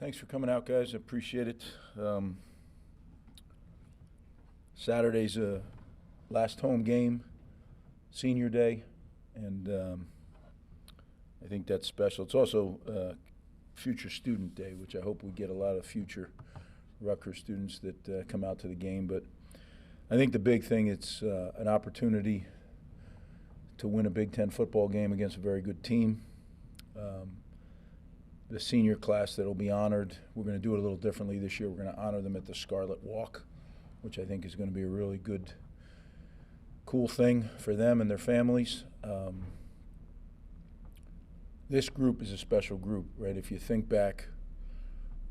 Thanks for coming out, guys. I appreciate it. Saturday's a last home game, senior day, and I think that's special. It's also future student day, which I hope we get a lot of future Rutgers students that come out to the game. But I think the big thing, it's an opportunity to win a Big Ten football game against a very good team. The senior class that will be honored, we're going to do it a little differently this year. We're going to honor them at the Scarlet Walk, which I think is going to be a really good, cool thing for them and their families. This group is a special group, right? If you think back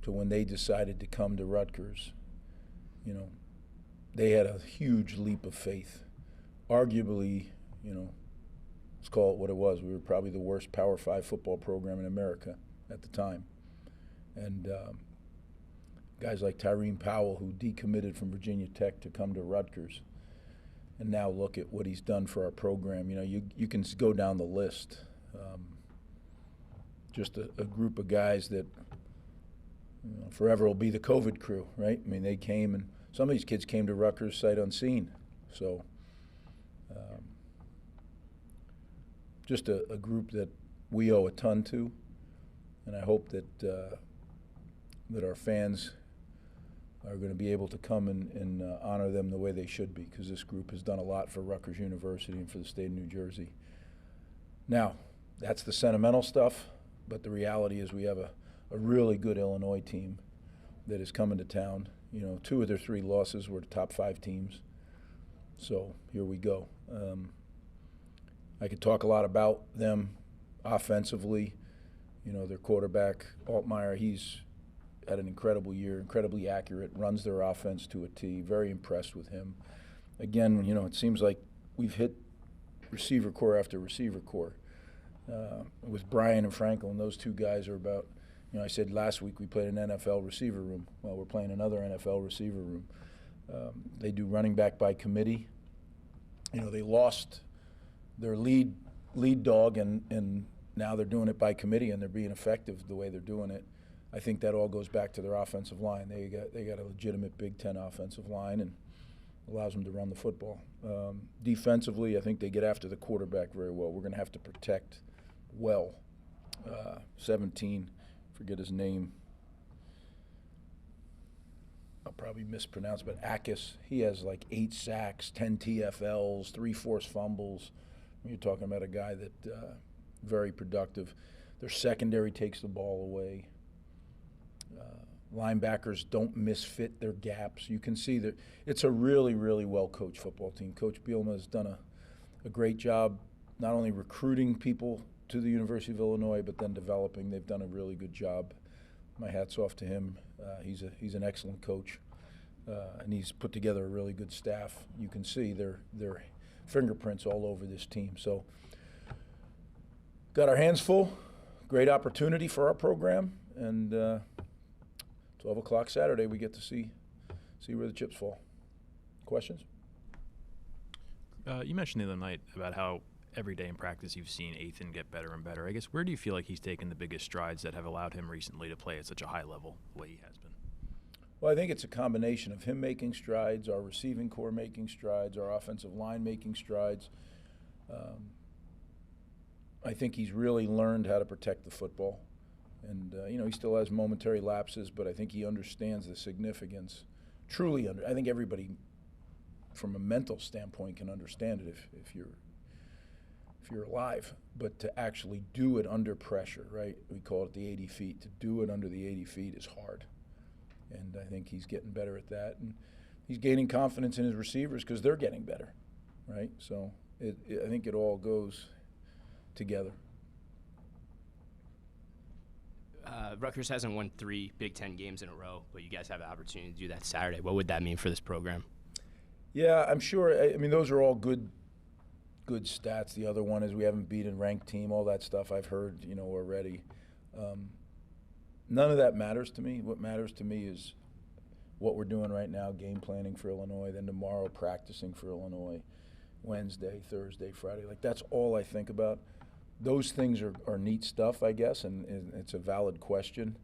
to when they decided to come to Rutgers, you know, they had a huge leap of faith. Arguably, you know, let's call it what it was. We were probably the worst Power 5 football program in America at the time. And guys like Tyreen Powell, who decommitted from Virginia Tech to come to Rutgers, and now look at what he's done for our program. You know, you can go down the list. Just a group of guys that, you know, forever will be the COVID crew, right? I mean, they came, and some of these kids came to Rutgers sight unseen. So just a group that we owe a ton to. And I hope that that our fans are going to be able to come and honor them the way they should be, because this group has done a lot for Rutgers University and for the state of New Jersey. Now, that's the sentimental stuff, but the reality is we have a really good Illinois team that is coming to town. You know, 2 of their 3 losses were to top 5 teams. So here we go. I could talk a lot about them offensively. You know, their quarterback, Altmaier, he's had an incredible year, incredibly accurate, runs their offense to a T. Very impressed with him. Again, you know, it seems like we've hit receiver core after receiver core. With Brian and Franklin, those 2 guys are about, you know, I said last week we played an NFL receiver room. Well, we're playing another NFL receiver room. They do running back by committee. You know, they lost their lead dog, and now they're doing it by committee, and they're being effective the way they're doing it. I think that all goes back to their offensive line. They got a legitimate Big Ten offensive line, and allows them to run the football. Defensively, I think they get after the quarterback very well. We're going to have to protect well. 17, forget his name. I'll probably mispronounce, but Akis, he has like 8 sacks, 10 TFLs, 3 forced fumbles. You're talking about a guy that very productive. Their secondary takes the ball away. Linebackers don't misfit their gaps. You can see that it's a really, really well-coached football team. Coach Bielema has done a great job not only recruiting people to the University of Illinois, but then developing. They've done a really good job. My hat's off to him. He's an excellent coach, and he's put together a really good staff. You can see their fingerprints all over this team. So got our hands full. Great opportunity for our program, and 12 o'clock Saturday we get to see where the chips fall. Questions? You mentioned the other night about how every day in practice you've seen Athan get better and better. I guess, where do you feel like he's taken the biggest strides that have allowed him recently to play at such a high level the way he has been? Well, I think it's a combination of him making strides, our receiving core making strides, our offensive line making strides. I think he's really learned how to protect the football. And, you know, he still has momentary lapses, but I think he understands the significance. I think everybody from a mental standpoint can understand it if you're alive. But to actually do it under pressure, right? We call it the 80 feet. To do it under the 80 feet is hard. And I think he's getting better at that. And he's gaining confidence in his receivers because they're getting better, right? So I think it all goes together. Rutgers hasn't won 3 Big Ten games in a row, but you guys have the opportunity to do that Saturday. What would that mean for this program? Yeah, I'm sure. I mean, those are all good stats. The other one is we haven't beaten a ranked team, all that stuff I've heard, you know, already. None of that matters to me. What matters to me is what we're doing right now, game planning for Illinois, then tomorrow practicing for Illinois, Wednesday, Thursday, Friday. Like, that's all I think about. Those things are neat stuff, I guess, and it's a valid question.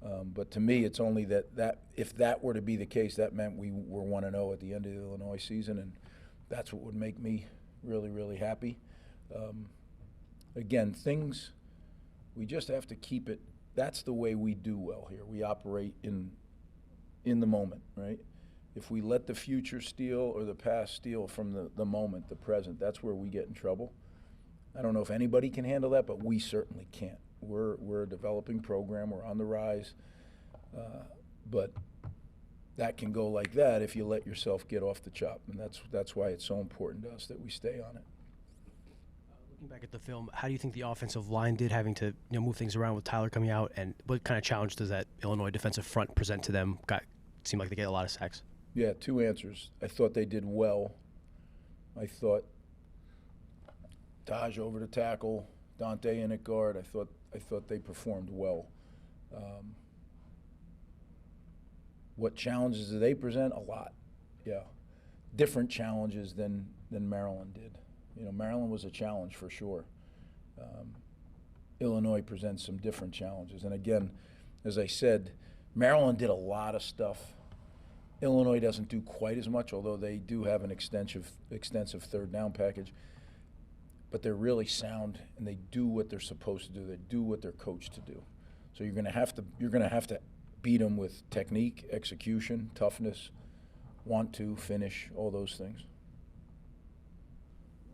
But to me, it's only that if that were to be the case, that meant we were 1-0 at the end of the Illinois season, and that's what would make me really, really happy. Again, we just have to keep it. That's the way we do well here. We operate in the moment, right? If we let the future steal or the past steal from the moment, the present, that's where we get in trouble. I don't know if anybody can handle that, but we certainly can't. We're a developing program. We're on the rise. But that can go like that if you let yourself get off the chop. And that's why it's so important to us that we stay on it. Looking back at the film, how do you think the offensive line did, having to move things around with Tyler coming out, and what kind of challenge does that Illinois defensive front present to them? Seemed like they get a lot of sacks. Yeah, two answers. I thought they did well. I thought Taj over the tackle, Dante in at guard. I thought they performed well. What challenges do they present? A lot. Yeah, different challenges than Maryland did. Maryland was a challenge for sure. Illinois presents some different challenges. And again, as I said, Maryland did a lot of stuff. Illinois doesn't do quite as much, although they do have an extensive third down package. But they're really sound, and they do what they're supposed to do. They do what they're coached to do. So you're going to have to beat them with technique, execution, toughness, want to finish, all those things.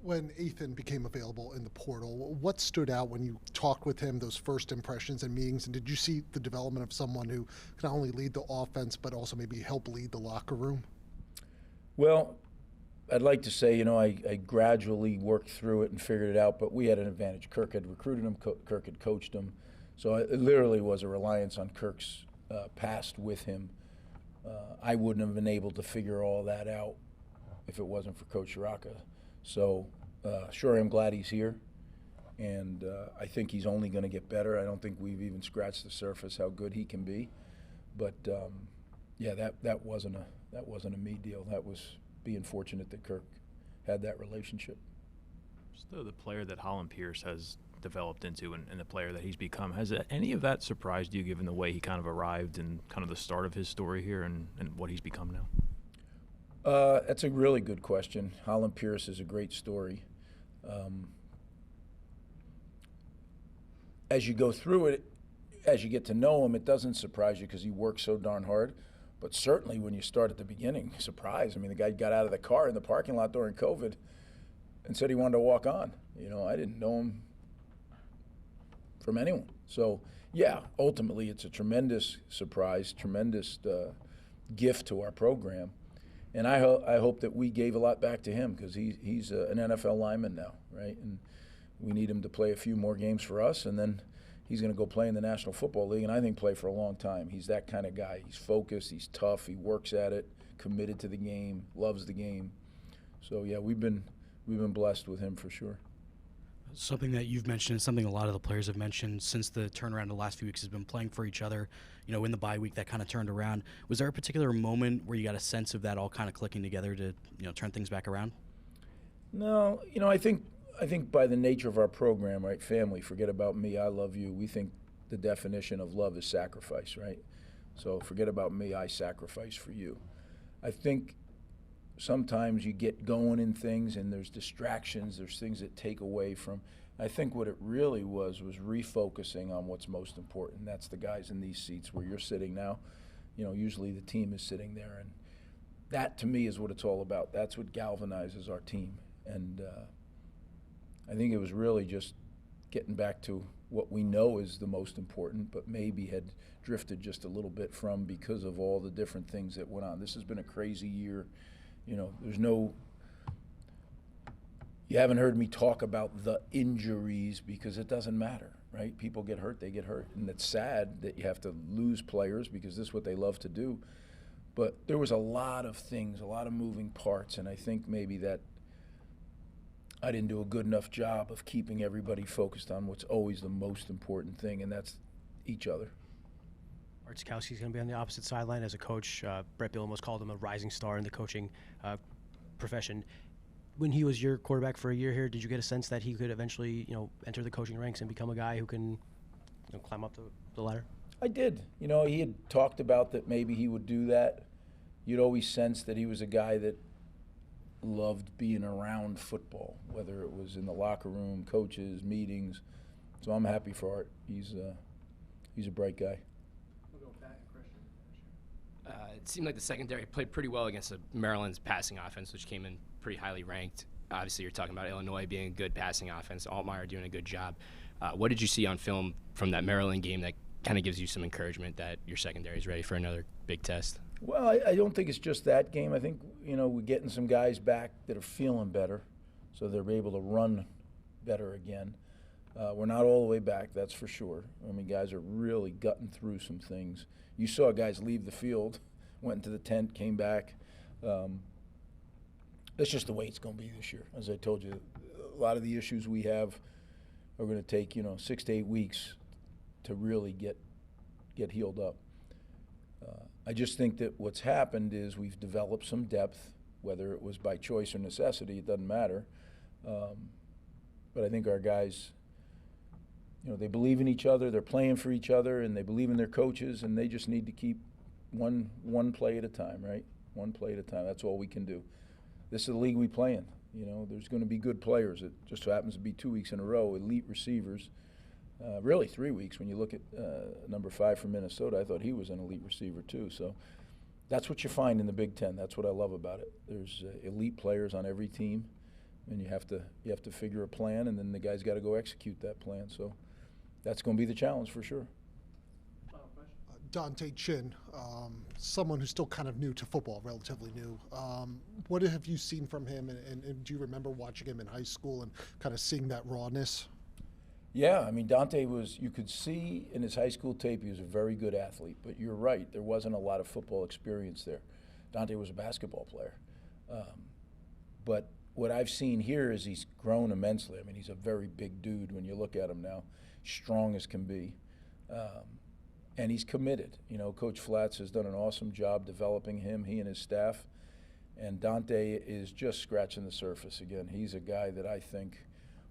When Athan became available in the portal, what stood out when you talked with him, those first impressions and meetings, and did you see the development of someone who can not only lead the offense but also maybe help lead the locker room? Well, I'd like to say, I gradually worked through it and figured it out, but we had an advantage. Kirk had recruited him, Kirk had coached him, so it literally was a reliance on Kirk's past with him. I wouldn't have been able to figure all that out if it wasn't for Coach Shiraka. So, sure, I'm glad he's here, and I think he's only going to get better. I don't think we've even scratched the surface how good he can be. But yeah, that wasn't a me deal. That was being fortunate that Kirk had that relationship. Just the player that Holland Pierce has developed into and the player that he's become, has any of that surprised you, given the way he kind of arrived and kind of the start of his story here and what he's become now? That's a really good question. Holland Pierce is a great story. As you go through it, as you get to know him, it doesn't surprise you because he works so darn hard. But certainly when you start at the beginning, surprise. I mean, the guy got out of the car in the parking lot during COVID and said he wanted to walk on. I didn't know him from anyone. So, yeah, ultimately it's a tremendous surprise, tremendous gift to our program. And I hope that we gave a lot back to him because he's an NFL lineman now, right? And we need him to play a few more games for us, and then he's going to go play in the National Football League, and I think play for a long time. He's that kind of guy. He's focused, he's tough, he works at it, committed to the game, loves the game. So yeah, we've been blessed with him for sure. Something that you've mentioned, something a lot of the players have mentioned since the turnaround the last few weeks has been playing for each other. In the bye week that kind of turned around. Was there a particular moment where you got a sense of that all kind of clicking together to turn things back around? No, I think by the nature of our program, right, family, forget about me, I love you. We think the definition of love is sacrifice, right? So forget about me, I sacrifice for you. I think sometimes you get going in things and there's distractions, there's things that take away from. I think what it really was refocusing on what's most important. That's the guys in these seats where you're sitting now. Usually the team is sitting there, and that to me is what it's all about. That's what galvanizes our team. And I think it was really just getting back to what we know is the most important, but maybe had drifted just a little bit from because of all the different things that went on. This has been a crazy year. You haven't heard me talk about the injuries because it doesn't matter, right? People get hurt, they get hurt. And it's sad that you have to lose players because this is what they love to do. But there was a lot of things, a lot of moving parts, and I think maybe that I didn't do a good enough job of keeping everybody focused on what's always the most important thing, and that's each other. Mars Kowski's going to be on the opposite sideline as a coach. Brett Bill almost called him a rising star in the coaching profession. When he was your quarterback for a year here, did you get a sense that he could eventually, enter the coaching ranks and become a guy who can climb up the ladder? I did. You know, he had talked about that maybe he would do that. You'd always sense that he was a guy that loved being around football, whether it was in the locker room, coaches, meetings. So I'm happy for Art. He's a bright guy. It seemed like the secondary played pretty well against Maryland's passing offense, which came in pretty highly ranked. Obviously, you're talking about Illinois being a good passing offense, Altmaier doing a good job. What did you see on film from that Maryland game that kind of gives you some encouragement that your secondary is ready for another big test? Well, I don't think it's just that game. I think, you know, we're getting some guys back that are feeling better, so they're able to run better again. We're not all the way back, that's for sure. I mean, guys are really gutting through some things. You saw guys leave the field, went into the tent, came back. That's just the way it's going to be this year. As I told you, a lot of the issues we have are going to take, 6 to 8 weeks to really get healed up. I just think that what's happened is we've developed some depth, whether it was by choice or necessity, it doesn't matter. But I think our guys, they believe in each other, they're playing for each other, and they believe in their coaches, and they just need to keep one play at a time, right? One play at a time. That's all we can do. This is the league we play in. There's going to be good players. It just so happens to be 2 weeks in a row, elite receivers. Really 3 weeks. When you look at number 5 from Minnesota, I thought he was an elite receiver too. So that's what you find in the Big Ten. That's what I love about it. There's elite players on every team, and you have to figure a plan, and then the guys got to go execute that plan. So that's going to be the challenge for sure. Dante Chin, someone who's still kind of new to football, relatively new. What have you seen from him, and do you remember watching him in high school and kind of seeing that rawness? Yeah, I mean, Dante you could see in his high school tape he was a very good athlete, but you're right, there wasn't a lot of football experience there. Dante was a basketball player. But what I've seen here is he's grown immensely. I mean, he's a very big dude when you look at him now, strong as can be. And he's committed. Coach Flatz has done an awesome job developing him, he and his staff. And Dante is just scratching the surface again. He's a guy that I think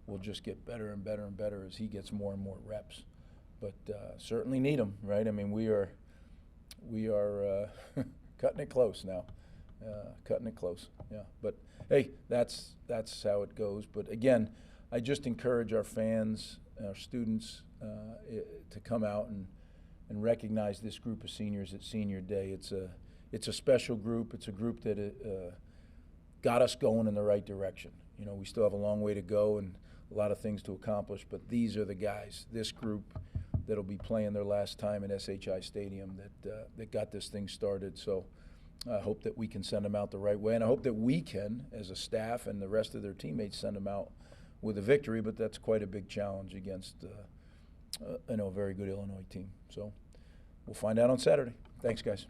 will just get better and better and better as he gets more and more reps. But certainly need him, right? I mean, we are cutting it close now. Cutting it close, yeah. But hey, that's how it goes. But again, I just encourage our fans, our students, to come out and recognize this group of seniors at Senior Day. It's a special group. It's a group that got us going in the right direction. We still have a long way to go and a lot of things to accomplish, but these are the guys, this group that'll be playing their last time at SHI Stadium that got this thing started. So I hope that we can send them out the right way, and I hope that we can, as a staff and the rest of their teammates, send them out with a victory, but that's quite a big challenge against a very good Illinois team. So we'll find out on Saturday. Thanks, guys.